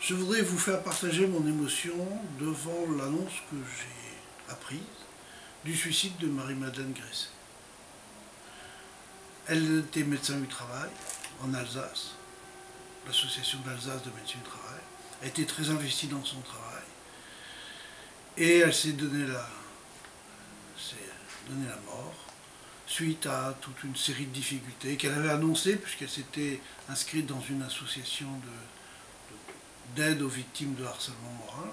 Je voudrais vous faire partager mon émotion devant l'annonce que j'ai apprise du suicide de Marie-Madeleine Gresset. Elle était médecin du travail en Alsace, l'association d'Alsace de médecine du travail. Elle était très investie dans son travail et elle s'est donné la mort suite à toute une série de difficultés qu'elle avait annoncées puisqu'elle s'était inscrite dans une association d'aide aux victimes de harcèlement moral,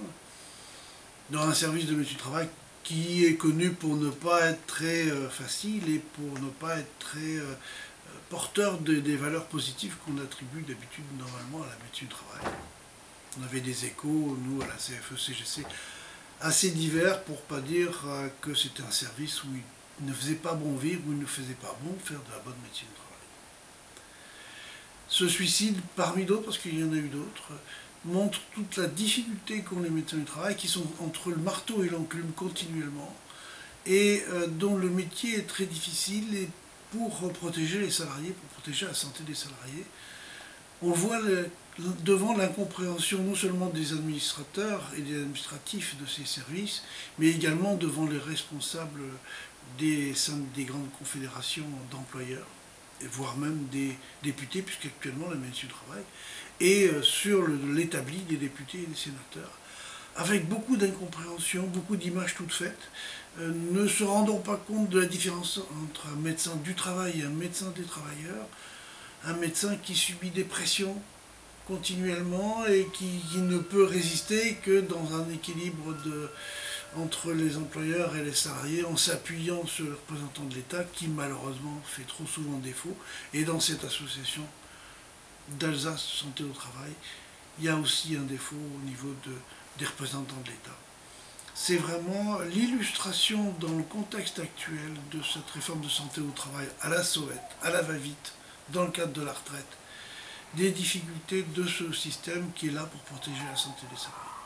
dans un service de médecine du travail qui est connu pour ne pas être très facile et pour ne pas être très porteur des valeurs positives qu'on attribue d'habitude normalement à la médecine du travail. On avait des échos, nous, à la CFE-CGC, assez divers pour ne pas dire que c'était un service où il ne faisait pas bon vivre, où il ne faisait pas bon faire de la bonne médecine du travail. Ce suicide, parmi d'autres, parce qu'il y en a eu d'autres, montre toute la difficulté qu'ont les médecins du travail, qui sont entre le marteau et l'enclume continuellement, et dont le métier est très difficile, et pour protéger les salariés, pour protéger la santé des salariés, on voit devant l'incompréhension non seulement des administrateurs et des administratifs de ces services, mais également devant les responsables des grandes confédérations d'employeurs, voire même des députés, puisqu'actuellement la médecine du travail est sur l'établi des députés et des sénateurs, avec beaucoup d'incompréhension, beaucoup d'images toutes faites, ne se rendant pas compte de la différence entre un médecin du travail et un médecin des travailleurs, un médecin qui subit des pressions continuellement et qui ne peut résister que dans un équilibre entre les employeurs et les salariés, en s'appuyant sur le représentant de l'État qui malheureusement fait trop souvent défaut. Et dans cette association d'Alsace Santé au Travail, il y a aussi un défaut au niveau des représentants de l'État. C'est vraiment l'illustration dans le contexte actuel de cette réforme de santé au travail à la sauvette, à la va-vite, dans le cadre de la retraite, des difficultés de ce système qui est là pour protéger la santé des salariés.